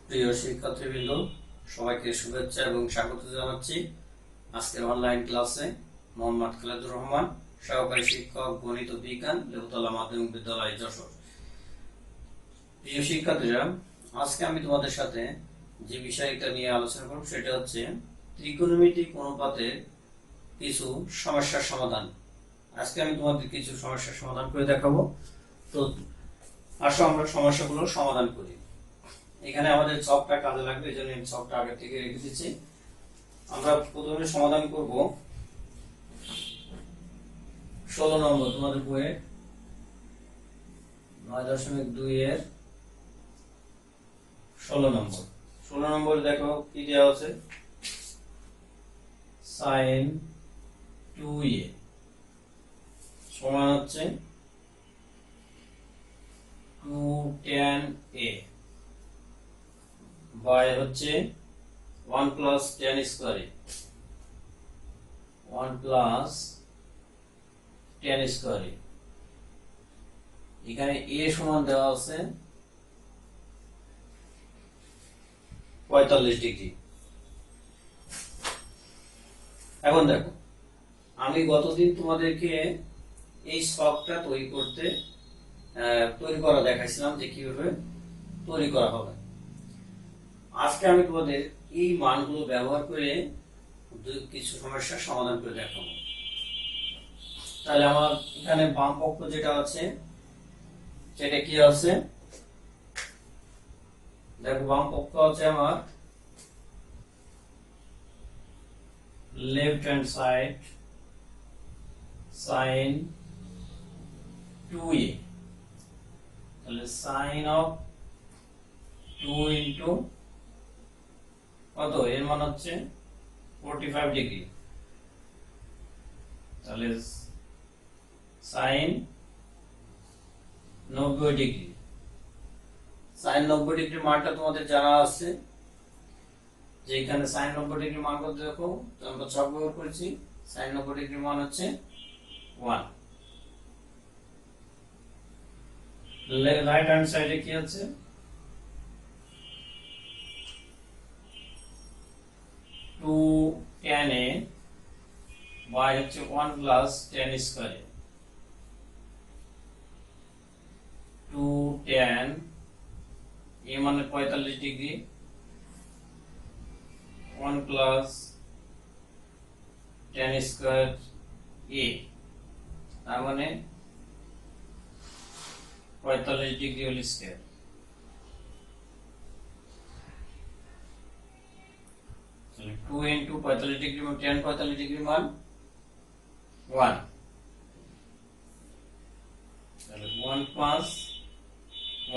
প্রিয় শিক্ষার্থীবৃন্দ, সবাইকে শুভেচ্ছা এবং স্বাগত জানাচ্ছি আজকের অনলাইন ক্লাসে। মোহাম্মদ খালেদুর রহমান, সহকারী শিক্ষক, গণিত বিজ্ঞান, লেবুতলা মাধ্যমিক বিদ্যালয়, যশোর। প্রিয় শিক্ষার্থীরা, আজকে আমি তোমাদের সাথে যে বিষয়টা নিয়ে আলোচনা করব সেটা হচ্ছে ত্রিকোণমিতিক অনুপাতের কিছু সমস্যার সমাধান। আজকে আমি তোমাদের কিছু সমস্যার সমাধান করে দেখাবো। তো আসো আমরা সমস্যাগুলো সমাধান করি। এখানে আমাদের ছকটা কাজে লাগবে, এই জন্য ছকটা আগে থেকে রেখে দিচ্ছি। আমরা প্রথমে সমাধান করব 16 নম্বর তোমাদের বইয়ে 9.2 এর 16 নম্বর দেখো কি দেওয়া আছে, sin 2a সমান হচ্ছে 2 tan a বাই হচ্ছে 1 plus tan square, 1 plus tan square. এখানে a সমান দেওয়া আছে 45 ডিগ্রি। এখন দেখো, আমি গতদিন তোমাদেরকে এই ছকটা তৈরি করা দেখাইছিলাম যে কিভাবে তৈরি করা হবে। আজকে আমি তোমাদের এই মানগুলো ব্যবহার করে কিছু সমস্যার সমাধান করে দেখাবো। তাহলে আমার এখানে বাম পক্ষ যেটা আছে সেটা কি আছে, দেখো বাম পক্ষ আছে আমার left hand side sin 2a, তাহলে sin অফ 2 ইনটু কত, এর মান হচ্ছে 45 ডিগ্রি, তাহলে sin 90 ডিগ্রি। sin 90 ডিগ্রি মানটা তোমাদের জানা আছে যে এখানে sin 90 ডিগ্রি মান কত, দেখো আমরা ছক ব্যবহার করেছি। sin 90 ডিগ্রি মান হচ্ছে 1। রাইট হ্যান্ড সাইডে কি আছে, 2 tan a বাই হচ্ছে 1 plus tan square, 2 tan a মানে 45 degree, 1 plus tan square a, তার মানে 45 ডিগ্রি হোল স্কয়ার। তাহলে 2 ইনটু 45 ডিগ্রি মানে tan 45 ডিগ্রি মান 1, তাহলে 1 প্লাস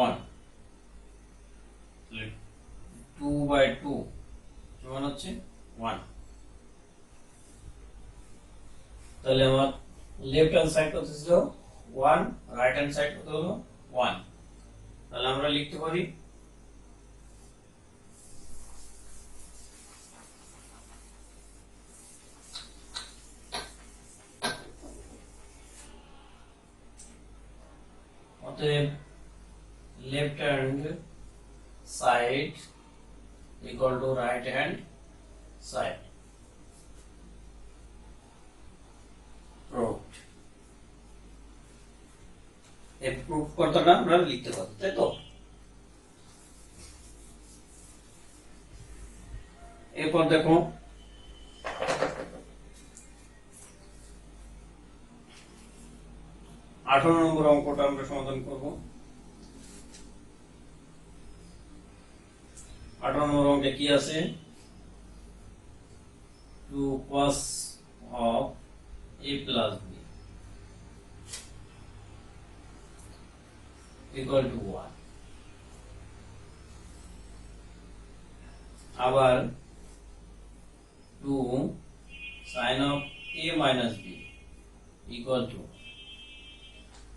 1, তাহলে 2/2 সমান হচ্ছে 1। তাহলে আমার লেফট হ্যান্ড সাইড কত ছিল 1, রাইট হ্যান্ড সাইড কত হলো 1। তাহলে আমরা লিখতে পারি অতএব left hand side equal to right hand side. Proofed. এই প্রুফ কথাটা আমরা লিখতে পারি, তাই তো? এরপর দেখো আঠারো নম্বর অঙ্কটা আমরা সমাধান করব। 18 নম্বর অঙ্কে কি আছে, 2 cos of a plus b equal to 1। আবার 2 sin of a minus b equal to,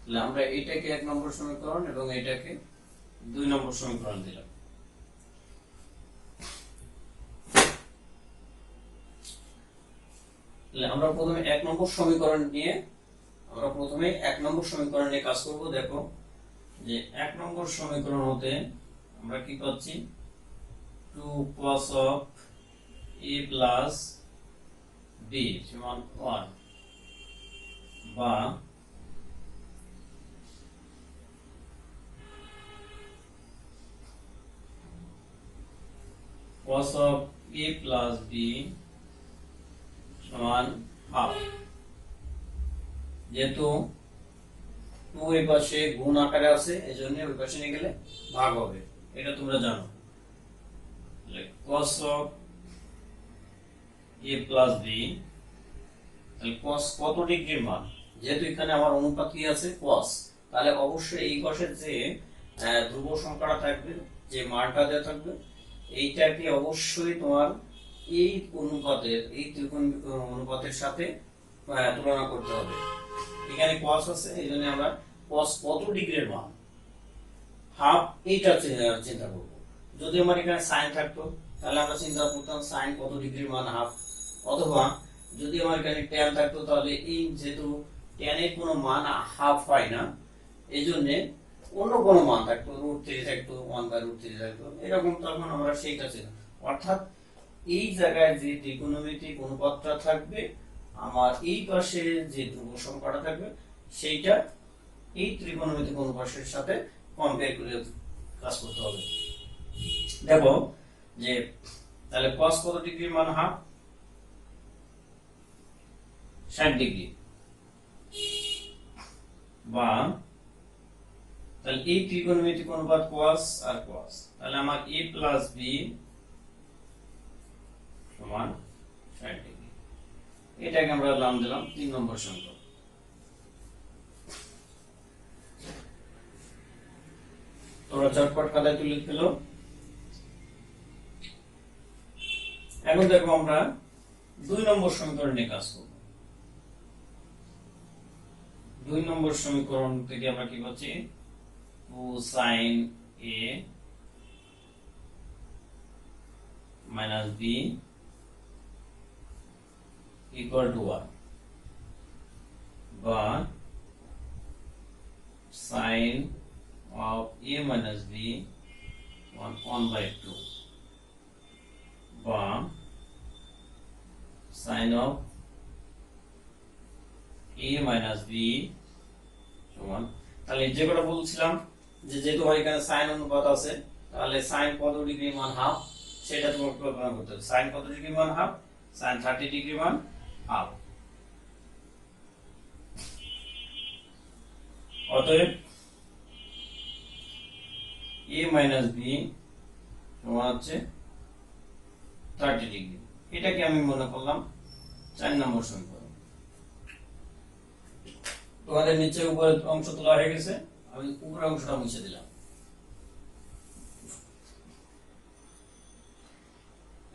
তাহলে আমরা এটাকে 1 নম্বর সমীকরণ এবং এটাকে 2 নম্বর সমীকরণ দিলাম। তাহলে আমরা প্রথমে 1 নম্বর সমীকরণ নিয়ে কাজ করব। দেখো যে 1 নম্বর সমীকরণ হতে আমরা কি পাচ্ছি, two cos of a plus b সমান 1 বা cos of a plus b সমান হাফ। যেহেতু 2 এই পাশে গুণ আকারে আছে এজন্য ওই পাশে নিয়ে গেলে ভাগ হবে, এটা তোমরা জানো। cos of a plus b, তাহলে cos কত ডিগ্রির মান, যেহেতু এখানে আমার অনুপাত কি আছে cos, তাহলে অবশ্যই এই পাশের যে ধ্রুব সংখ্যাটা থাকবে, যে মানটা দেওয়া থাকবে, এইটাকে অবশ্যই তোমার এই অনুপাতের, এই ত্রিকোণ অনুপাতের সাথে তুলনা করতে হবে। এখানে cos আছে, এই জন্য আমরা cos কত ডিগ্রির মান হাফ এইটা চিন্তা করব। যদি আমার এখানে sin থাকতো তাহলে আমরা চিন্তা করতাম sin কত ডিগ্রির মান হাফ, অথবা যদি আমার এখানে tan থাকতো তাহলে এই যেহেতু tan এর কোনো মান হাফ হয় না, এই জন্য অন্য কোনো মান থাকতো, √3 থাকতো, 1/√3 থাকতো, এরকম তখন আমরা সেইটা ছিল। অর্থাৎ এই জায়গায় যে ত্রিকোণমিতিক অনুপাতটা থাকবে, আমার এই পাশে যে ধ্রুব সংখ্যাটা থাকবে, সেইটা এই ত্রিকোণমিতিক অনুপাতের সাথে কম্পেয়ার করে কাজ করতে হবে। দেখো যে তাহলে cos কত ডিগ্রির মান হাফ, 60 ডিগ্রি, বা তাহলে এই ত্রিকোণমিতিক অনুপাত cos আর cos, তাহলে আমার a প্লাস b সমান 60 ডিগ্রি। এটাকে আমরা নাম দিলাম 3 নম্বর সমীকরণ। তোমরা চটপট খাতায় তুলে ফেলো। এখন দেখো আমরা 2 নম্বর সমীকরণে কাজ করব। 2 নম্বর সমীকরণ থেকে আমরা কি পাচ্ছি, 2 sin a minus b equal to 1, বা sin of a minus b 1/2, বা sin of a minus b সমান, তাহলে যে কথা বলছিলাম যে যেহেতু এখানে sin অনুপাত আছে, তাহলে sin কত ডিগ্রি মান হাফ সেটা তোমাকে কল্পনা করতে হবে। sin কত ডিগ্রি মান হাফ, sin 30 ডিগ্রি মান হাফ। অতএব a minus b সমান হচ্ছে 30 ডিগ্রি। এটাকে আমি মনে করলাম 4 নম্বর সমীকরণ। তোমাদের নিচে উপরের অংশ তোলা হয়ে গেছে, আমি উপরের অংশটা মুছে দিলাম।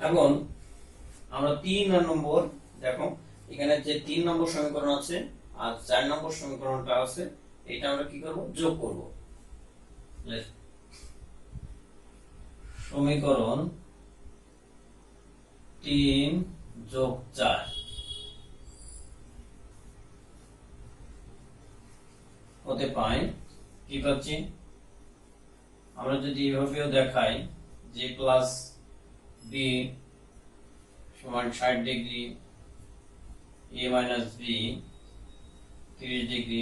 এখন আমরা 3 নম্বর, দেখো এখানে যে 3 নম্বর সমীকরণ আছে আর 4 নম্বর সমীকরণটা আছে, এটা আমরা কি করব, যোগ করব। সমীকরণ 3 যোগ 4 হতে পাই কি পাচ্ছি, আমরা যদি এভাবেও দেখাই যে প্লাস বি সমান 60 degree, a minus b 30 degree,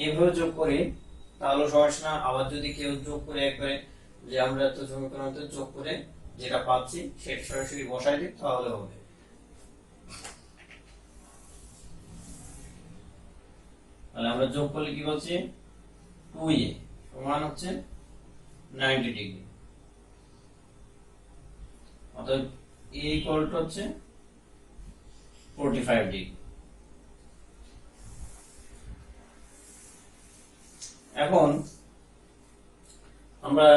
এভাবে যোগ করি তাহলে সমস্যা না। আবার যদি কেউ যোগ করে একবারে যে আমরা তো সমীকরণতে যোগ করে যেটা পাচ্ছি সেটা সরাসরি বসাই দিই তাহলে হবে। তাহলে আমরা যোগ করলে কি বলছি, 2a সমান হচ্ছে 90 ডিগ্রি, অতএব a ইকুয়াল টু হচ্ছে 45 ডিগ্রি। এখন আমরা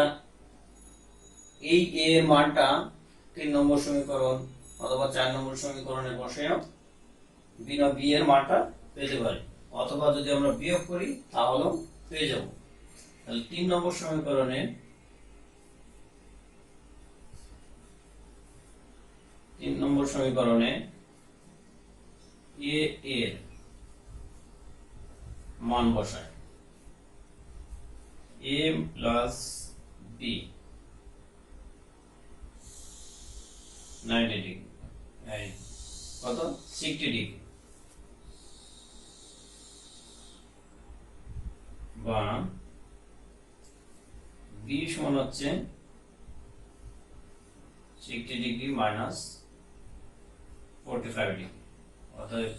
এই a এর মানটা 3 নম্বর সমীকরণ অথবা 4 নম্বর সমীকরণে বসাও বিনা b এর মানটা পেতে পারি, অথবা যদি আমরা বিয়োগ করি তাহলেও পেয়ে যাব। তাহলে 3 নম্বর সমীকরণে a এর মান বসায়, a প্লাস b 90 ডিগ্রি, এই কত 60 ডিগ্রি, বা b সমান হচ্ছে 60 ডিগ্রি মাইনাস 45 ডিগ্রি, অতএব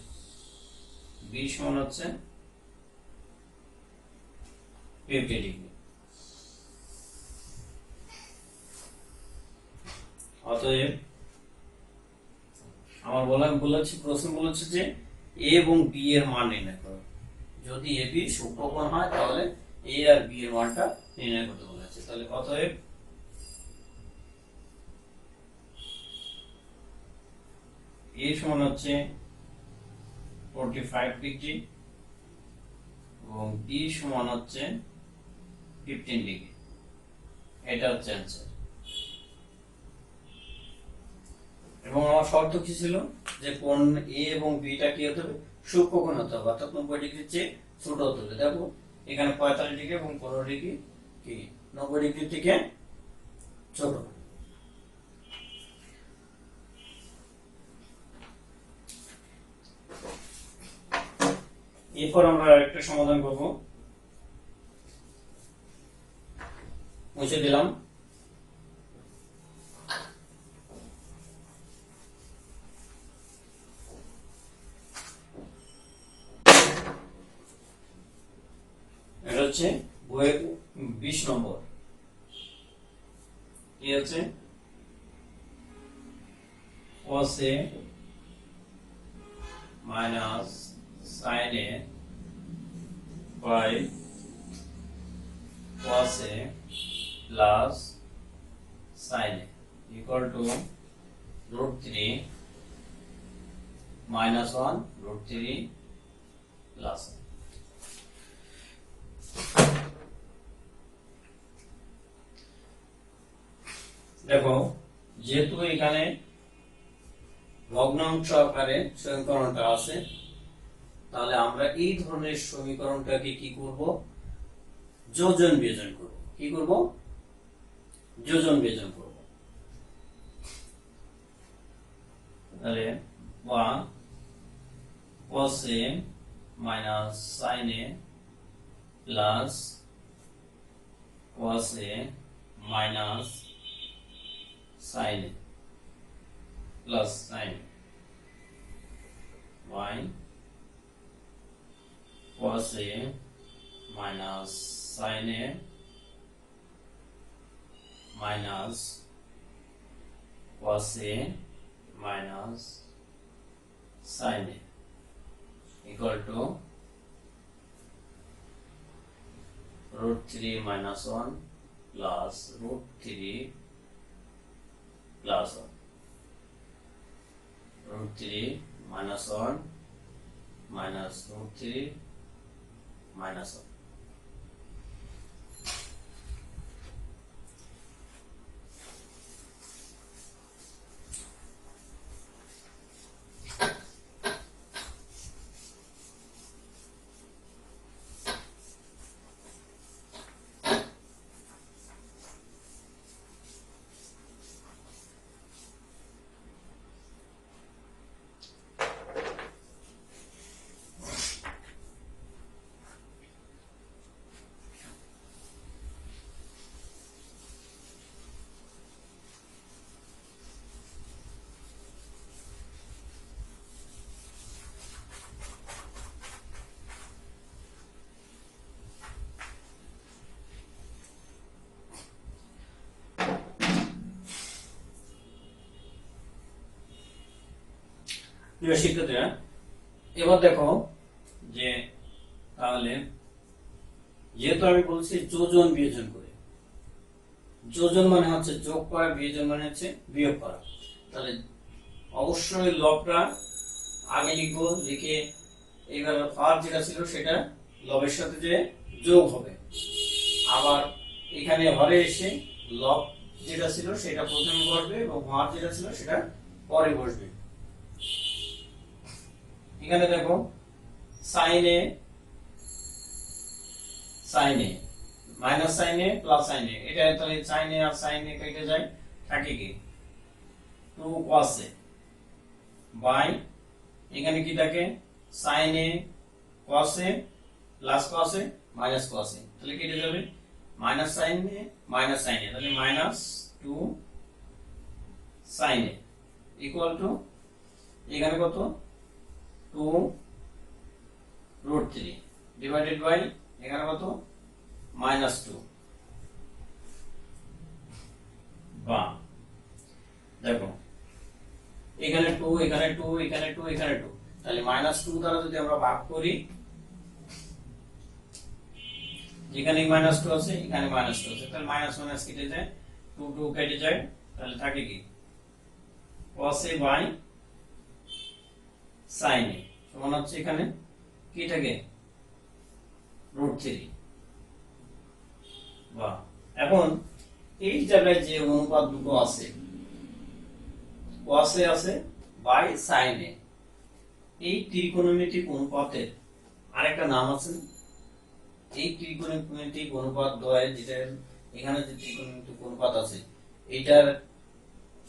b সমান হচ্ছে 50 ডিগ্রি। অতএব আমার প্রশ্ন বলেছে যে a এবং b এর মান নির্ণয় করো। যদি ab সূক্ষ্মকোণ হয় তাহলে a আর b এর মানটা নির্ণয় করতে বলেছে। তাহলে অতএব a সমান হচ্ছে 45 ডিগ্রি এবং b সমান হচ্ছে 15 ডিগ্রি। এটা হচ্ছে অ্যান্সার। এবং আমার শর্ত কি ছিল যে কোণ a এবং b টা কি হতে হবে, সূক্ষ্মকোণ হতে হবে, অর্থাৎ 90 ডিগ্রির চেয়ে ছোট হতে হবে। দেখো এখানে 45 ডিগ্রি এবং 15 ডিগ্রি কি 90 ডিগ্রি থেকে ছোট। এরপর আমরা একটা সমাধান করব, মুছে দিলাম। এটা হচ্ছে বইয়ের 20 নম্বর। কি আছে, cos a minus sin a by cos a plus sin a equal to √3 minus 1 √3 plus 1। দেখো যেহেতু এখানে ভগ্নাংশ আকারে সমীকরণটা আছে, তাহলে আমরা এই ধরনের সমীকরণটাকে কি করব, যোজন বিয়োজন করব। কি করব, যোজন বিয়োজন করব। তাহলে বা cos a minus sin a plus cos a minus sin a plus sin y cos a minus sin a minus cos a minus sin a equal to √3 minus 1 plus √3 plus 1, √3 minus 1 minus √3 minus 1। প্রিয় শিক্ষার্থীরা, এবার দেখো যে তাহলে যেহেতু আমি বলছি যোজন বিয়োজন করে, যোজন মানে হচ্ছে যোগ করা, বিয়োজন মানে হচ্ছে বিয়োগ করা। তাহলে অবশ্যই লবটা আগে লিখবো, লিখে এবার ভার যেটা ছিল সেটা লবের সাথে যে যোগ হবে। আবার এখানে হরে এসে লব যেটা ছিল সেটা প্রথমে বসবে এবং ভার যেটা ছিল সেটা পরে বসবে। এখানে দেখো sin a minus sin a plus sin a, এটা তাহলে sin a R sin a কেটে যায়, থাকে কি 2 cos a বাই এখানে কি থাকে sin a cos a plus cos a minus cos a, তাহলে কেটে যাবে minus sin a minus sin a, তাহলে minus 2 sin a equal to এখানে কত 2 রুট 3 ডিভাইডেড বাই এখানে কত মাইনাস 2 বা দেখো এখানে 2 এখানে 2 এখানে 2 এখানে 2, তাহলে মাইনাস 2 দ্বারা যদি আমরা ভাগ করি, এখানে মাইনাস 2 আছে এখানে মাইনাস 2 আছে, তাহলে মাইনাস মাইনাস কেটে যায় 2 2 কেটে যায়, তাহলে থাকে কি cos a by sin a সমান হচ্ছে এখানে কি থাকে রুট 3 বা এখন এই জায়গায় যে অনুপাত দুটো আছে cos a আছে বাই sin a, এই ত্রিকোণমিতিক অনুপাতের আরেকটা নাম আছে। এই ত্রিকোণমিতিক অনুপাত দ্বয়ের যেটা এখানে যে ত্রিকোণমিতিক অনুপাত আছে এটার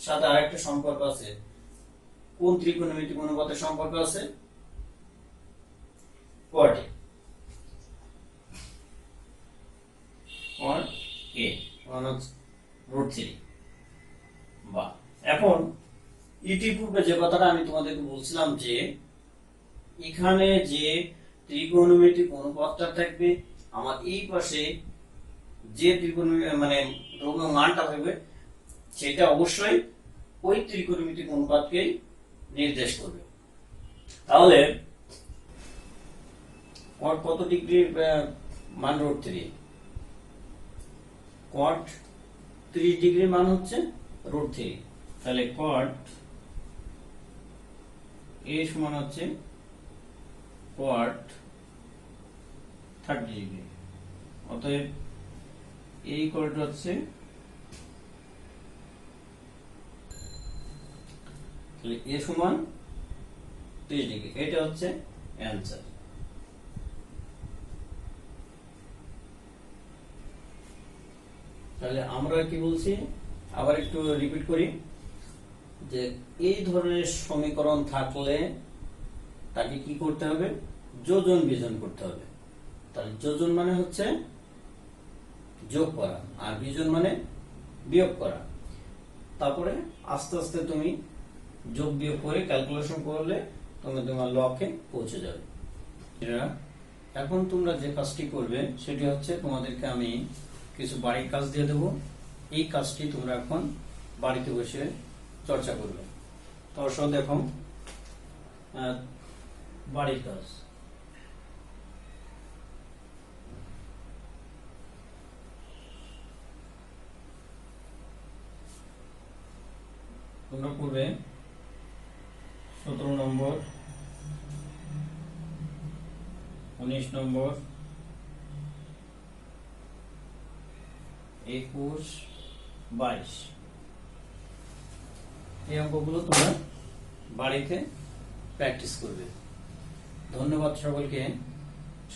সাথে আরেকটা সম্পর্ক আছে। কোন ত্রিকোণমিতিক অনুপাতের সম্পর্ক আছে? cot a সমান রুট 3 বা এখন ইতিপূর্বে যে কথাটা আমি তোমাদেরকে বলছিলাম যে এখানে যে ত্রিকোণমিতিক অনুপাতটা থাকবে আমার এই পাশে যে ত্রিকোণমিতিক মানে দ্রব্যের মানটা থাকবে সেটা অবশ্যই ওই ত্রিকোণমিতিক অনুপাতকেই নির্দেশ করবে। তাহলে cot কত ডিগ্রির মান রুট 3, cot 30 ডিগ্রির মান হচ্ছে রুট 3, তাহলে cot a সমান হচ্ছে cot 30 ডিগ্রি, অতএব a ইকুয়াল টু হচ্ছে তাহলে a সমান 30 ডিগ্রি, এটা হচ্ছে অ্যানসার। তাহলে আমরা কি বলছি আবার একটু রিপিট করি যে এই ধরনের সমীকরণ থাকলে তাকে কি করতে হবে যোজন বিয়োজন করতে হবে। তাহলে যোজন মানে হচ্ছে যোগ করা আর বিয়োজন মানে বিয়োগ করা, তারপরে আস্তে আস্তে তুমি যোগ বিয়োগ করে ক্যালকুলেশন করলে তুমি তোমার লক্ষ্যে পৌঁছে যাবে। এখন তোমরা যে কাজটি করবে সেটি হচ্ছে তোমাদেরকে আমি কিছু বাড়ির কাজ দিয়ে দেবো, এই কাজটি তোমরা এখন বাড়িতে বসে চর্চা করবে। তো দেখো বাড়ির কাজ, তোমরা করবে 17 নম্বর 19 নম্বর 21 22 এই অঙ্কগুলো তোমরা বাড়িতে প্র্যাকটিস করবে। ধন্যবাদ সকলকে।